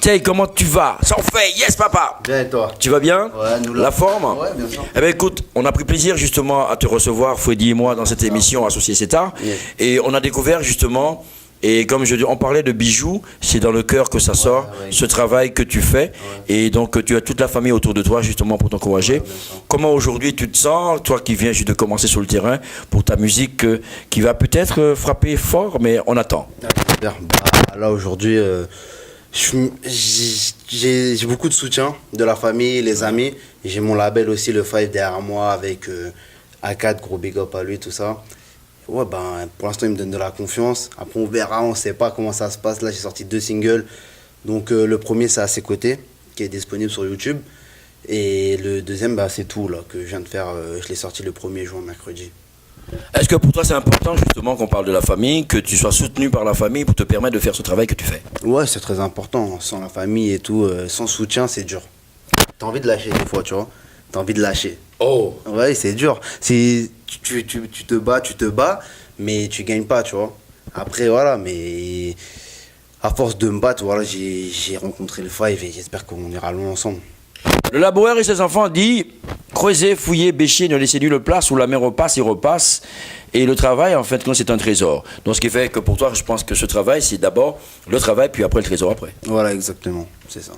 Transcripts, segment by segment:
Tay, comment tu vas? Ça en fait, yes papa. Bien et toi? Tu vas bien? Ouais, nous La forme? Ouais, bien sûr. Eh bien écoute, on a pris plaisir justement à te recevoir, Freddy et moi, dans cette émission Associé CETA. Yes. Et on a découvert justement, et comme je dis, on parlait de bijoux, c'est dans le cœur que ça sort, ouais. ce travail que tu fais. Et donc tu as toute la famille autour de toi justement pour t'encourager. bien sûr. Comment aujourd'hui tu te sens, toi qui viens juste de commencer sur le terrain, pour ta musique qui va peut-être frapper fort, mais on attend. Super. Bah, là aujourd'hui, j'ai beaucoup de soutien de la famille, les amis. J'ai mon label aussi, le Five, derrière moi avec A4, gros big up à lui, tout ça. Ouais, ben, pour l'instant, il me donne de la confiance. Après, on verra, on sait pas comment ça se passe. Là, j'ai sorti 2 singles. Donc, le premier, c'est À ses côtés, qui est disponible sur YouTube. Et le deuxième, bah, c'est Tout, là, que je viens de faire. Je l'ai sorti le 1er juin, mercredi. Est-ce que pour toi c'est important justement qu'on parle de la famille, que tu sois soutenu par la famille pour te permettre de faire ce travail que tu fais? Ouais, c'est très important. Sans la famille et tout, sans soutien, c'est dur. T'as envie de lâcher des fois, tu vois. T'as envie de lâcher. Oh! Ouais, c'est dur. Tu te bats, mais tu gagnes pas, tu vois. Après, voilà, mais à force de me battre, voilà, j'ai rencontré le Five et j'espère qu'on ira loin ensemble. Le laboureur et ses enfants dit creuser, fouiller, bêcher, ne laisser nulle place où la mer repasse et repasse. Et le travail, en fait, c'est un trésor. Donc, ce qui fait que pour toi, je pense que ce travail, c'est d'abord le travail, puis après le trésor après. Voilà, exactement, c'est ça.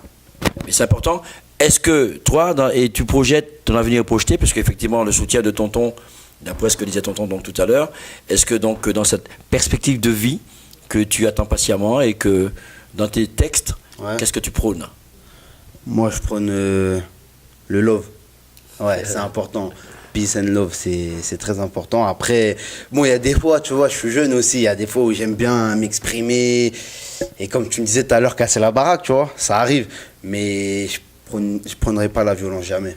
Mais c'est important. Est-ce que toi, et tu projettes ton avenir projeté, parce qu'effectivement, le soutien de tonton, d'après ce que disait tonton donc tout à l'heure, est-ce que donc dans cette perspective de vie que tu attends patiemment et que dans tes textes, Ouais. qu'est-ce que tu prônes? Moi, je prône le love. Ouais, c'est important. Peace and love, c'est très important. Après, bon, il y a des fois, tu vois, je suis jeune aussi, il y a des fois où j'aime bien m'exprimer. Et comme tu me disais tout à l'heure, casser la baraque, tu vois, ça arrive. Mais je prendrai pas la violence, jamais.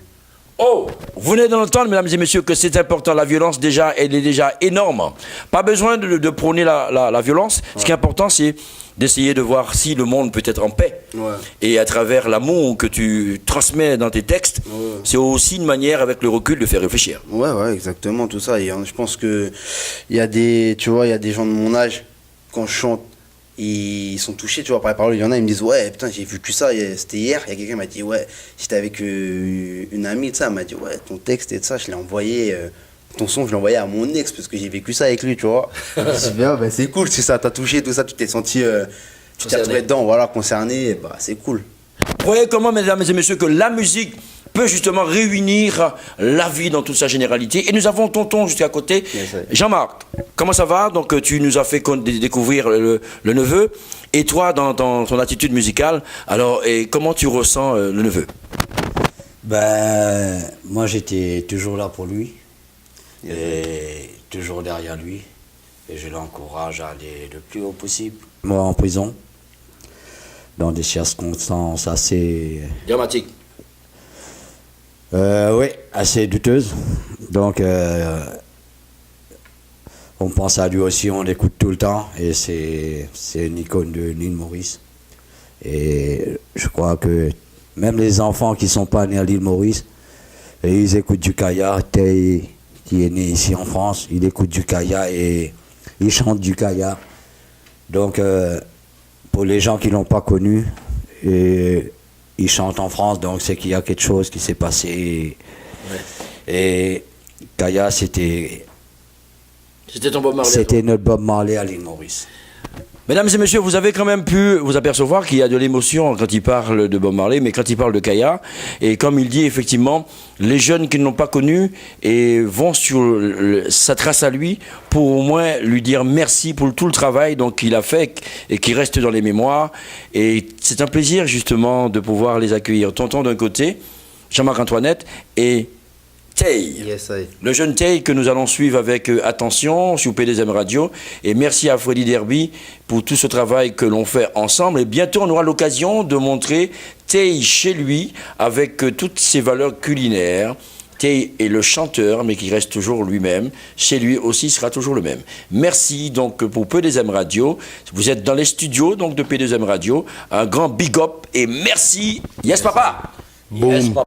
Oh, vous venez d'entendre, mesdames et messieurs, que c'est important. La violence, déjà, elle est déjà énorme. Pas besoin de prôner la violence. Ce qui est important, c'est d'essayer de voir si le monde peut être en paix. Ouais. Et à travers l'amour que tu transmets dans tes textes, c'est aussi une manière, avec le recul, de faire réfléchir. Ouais, exactement, tout ça. Et je pense que il y a des, tu vois, il y a des gens de mon âge, quand je chante, ils sont touchés, tu vois, par les paroles. Il y en a, ils me disent, ouais, putain, j'ai vu que ça, c'était hier. Il y a quelqu'un qui m'a dit, ouais, j'étais avec une amie, de ça, elle m'a dit, ouais, ton texte et de ça, je l'ai envoyé, ton son, je l'ai envoyé à mon ex, parce que j'ai vécu ça avec lui, tu vois. Je dis, bien, bah, c'est cool, c'est ça, t'as touché, tout ça, tu t'es senti, tu t'es retrouvé dedans, voilà, concerné, bah, c'est cool. Vous voyez comment, mesdames et messieurs, que la musique peut justement réunir la vie dans toute sa généralité. Et nous avons tonton juste à côté. Yes, ouais. Jean-Marc, comment ça va? Donc tu nous as fait découvrir le neveu. Et toi, dans ton attitude musicale, alors, et comment tu ressens le neveu? Ben, moi j'étais toujours là pour lui, et toujours derrière lui, et je l'encourage à aller le plus haut possible. Moi en prison, dans des circonstances assez, Dramatique. oui, assez douteuses. Donc, on pense à lui aussi, on l'écoute tout le temps, et c'est une icône de l'île Maurice. Et je crois que même les enfants qui ne sont pas nés à l'île Maurice, et ils écoutent du Kaya. Tay, qui est né ici en France, il écoute du Kaya et il chante du Kaya. Donc, pour les gens qui ne l'ont pas connu, et il chante en France, donc c'est qu'il y a quelque chose qui s'est passé. Et Kaya, c'était C'était ton Bob Marley. c'était notre Bob Marley à l'île Maurice. Mesdames et messieurs, vous avez quand même pu vous apercevoir qu'il y a de l'émotion quand il parle de Bob Marley, mais quand il parle de Kaya, et comme il dit effectivement, les jeunes qui ne l'ont pas connu et vont sur sa trace à lui pour au moins lui dire merci pour tout le travail qu'il a fait et qui reste dans les mémoires. Et c'est un plaisir justement de pouvoir les accueillir. Tonton d'un côté, Jean-Marc Antoinette et Tay. Yes, I. Le jeune Tay que nous allons suivre avec attention sur PDZM Radio. Et merci à Freddy Derby pour tout ce travail que l'on fait ensemble. Et bientôt, on aura l'occasion de montrer Tay chez lui avec toutes ses valeurs culinaires. Tay est le chanteur, mais qui reste toujours lui-même. Chez lui aussi, il sera toujours le même. Merci donc pour PDZM Radio. Vous êtes dans les studios donc de PDZM Radio. Un grand big up et merci. Yes, papa. Boom. Yes, papa.